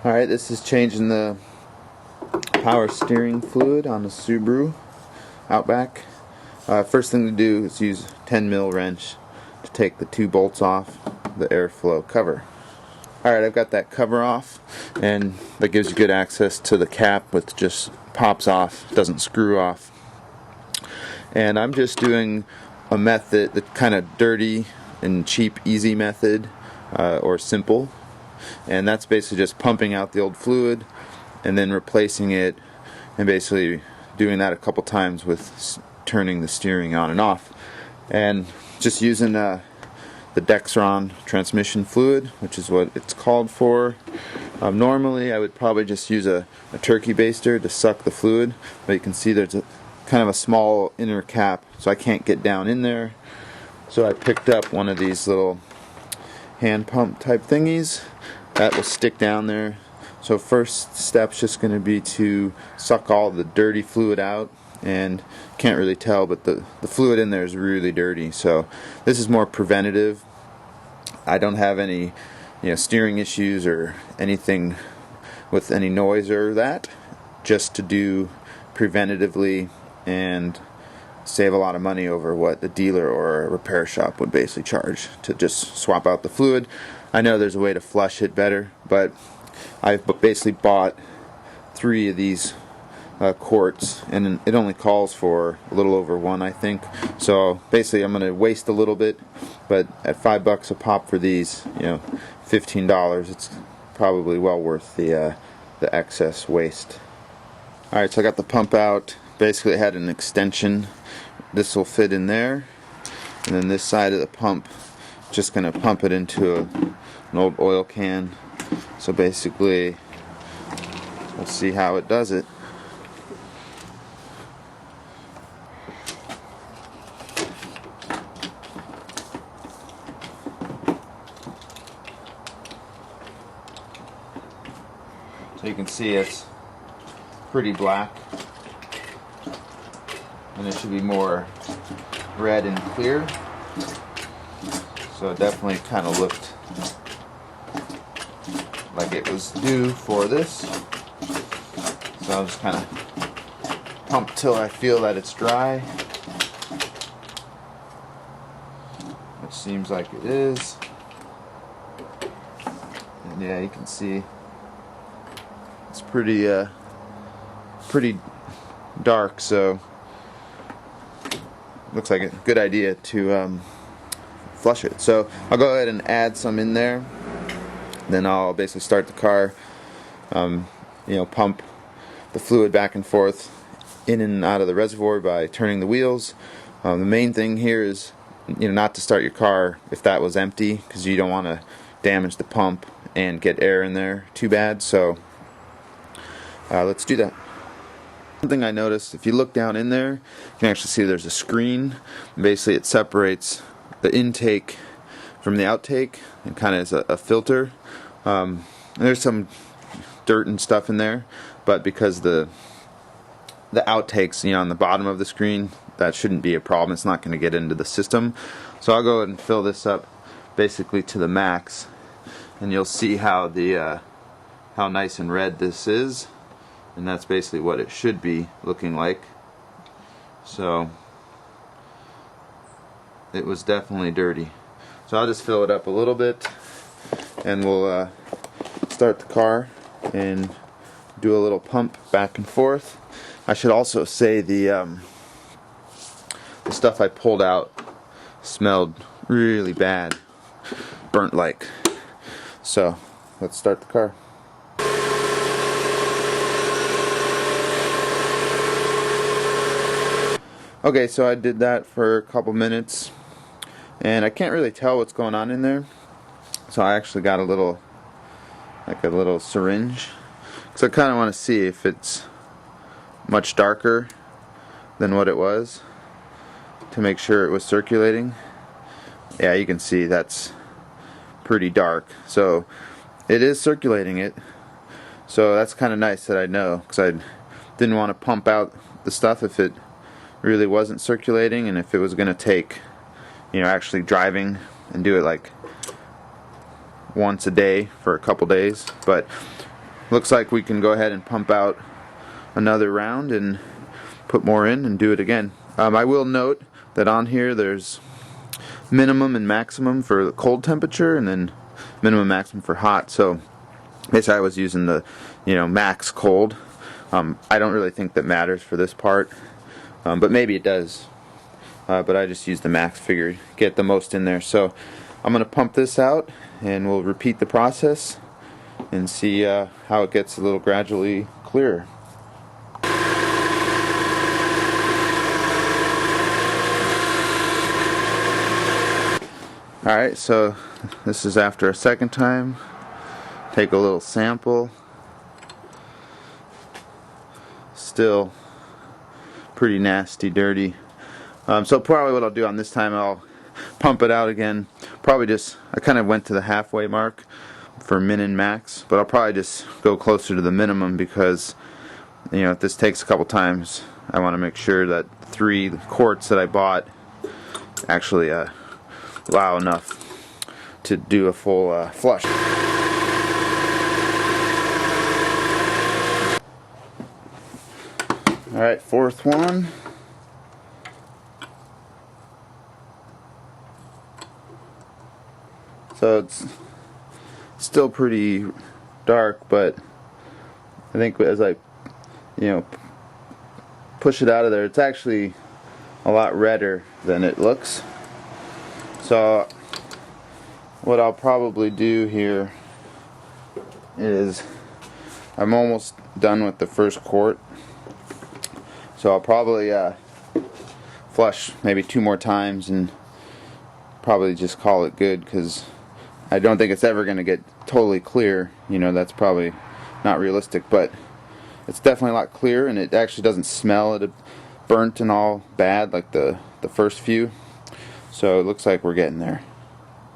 Alright, this is changing the power steering fluid on the Subaru Outback. First thing to do is use a 10mm wrench to take the two bolts off the airflow cover. Alright, I've got that cover off, and that gives you good access to the cap, which just pops off, doesn't screw off. And I'm just doing a method, the kind of dirty and cheap, easy method, or simple. And that's basically just pumping out the old fluid and then replacing it, and basically doing that a couple times with turning the steering on and off, and just using the Dexron transmission fluid, which is what it's called for. Normally I would probably just use a turkey baster to suck the fluid, but you can see there's a kind of a small inner cap, so I can't get down in there. So I picked up one of these little hand pump type thingies that will stick down there. So first step's just going to be to suck all the dirty fluid out, and can't really tell, but the fluid in there is really dirty. So this is more preventative. I don't have any steering issues or anything with any noise or that, just to do preventatively and save a lot of money over what the dealer or a repair shop would basically charge to just swap out the fluid. I know there's a way to flush it better, but I've basically bought 3 of these quarts, and it only calls for a little over 1, I think. So basically I'm going to waste a little bit, but at $5 a pop for these, $15, it's probably well worth the excess waste. Alright, so I got the pump out. Basically I had an extension. This will fit in there, and then this side of the pump, just going to pump it into an old oil can. So basically we'll see how it does it. So you can see it's pretty black, and it should be more red and clear. So it definitely kind of looked like it was due for this. So I'll just kind of pump till I feel that it's dry, which seems like it is. And yeah, you can see it's pretty dark, so looks like a good idea to flush it. So I'll go ahead and add some in there, then I'll basically start the car, pump the fluid back and forth in and out of the reservoir by turning the wheels. The main thing here is not to start your car if that was empty, because you don't want to damage the pump and get air in there too bad. So let's do that. One thing I noticed, if you look down in there, you can actually see there's a screen. Basically it separates the intake from the outtake, and kind of is a filter. And there's some dirt and stuff in there, but because the outtakes on the bottom of the screen, that shouldn't be a problem. It's not going to get into the system. So I'll go ahead and fill this up basically to the max, and you'll see how how nice and red this is. And that's basically what it should be looking like. So it was definitely dirty. So I'll just fill it up a little bit, and we'll start the car and do a little pump back and forth. I should also say the stuff I pulled out smelled really bad, burnt like. So let's start the car. Okay, so I did that for a couple minutes, and I can't really tell what's going on in there. So I actually got a little syringe, because I kind of want to see if it's much darker than what it was, to make sure it was circulating. Yeah, you can see that's pretty dark, so it is circulating it. So that's kind of nice that I know, because I didn't want to pump out the stuff if it really wasn't circulating, and if it was going to take actually driving and do it like once a day for a couple days. But looks like we can go ahead and pump out another round and put more in and do it again. I will note that on here there's minimum and maximum for the cold temperature and then minimum and maximum for hot. So basically I was using the max cold. I don't really think that matters for this part, but maybe it does. But I just used the max figure, get the most in there. So I'm going to pump this out and we'll repeat the process and see how it gets a little gradually clearer. Alright, so this is after a second time. Take a little sample. Still pretty nasty, dirty. So probably what I'll do on this time, I'll pump it out again. Probably just, I kind of went to the halfway mark for min and max, but I'll probably just go closer to the minimum because if this takes a couple times, I want to make sure that 3 quarts that I bought actually allow enough to do a full flush. Alright, 4th one. So it's still pretty dark, but I think as I push it out of there, it's actually a lot redder than it looks. So what I'll probably do here is, I'm almost done with the first quart, so I'll probably flush maybe 2 more times and probably just call it good, because I don't think it's ever going to get totally clear. That's probably not realistic, but it's definitely a lot clearer, and it actually doesn't smell burnt and all bad like the first few. So it looks like we're getting there.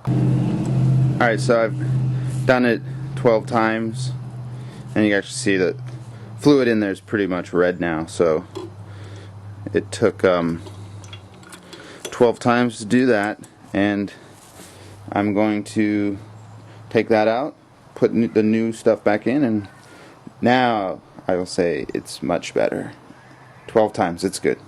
Alright, so I've done it 12 times, and you can actually see that fluid in there is pretty much red now. So it took 12 times to do that, and I'm going to take that out, put the new stuff back in, and now I will say it's much better. 12 times, it's good.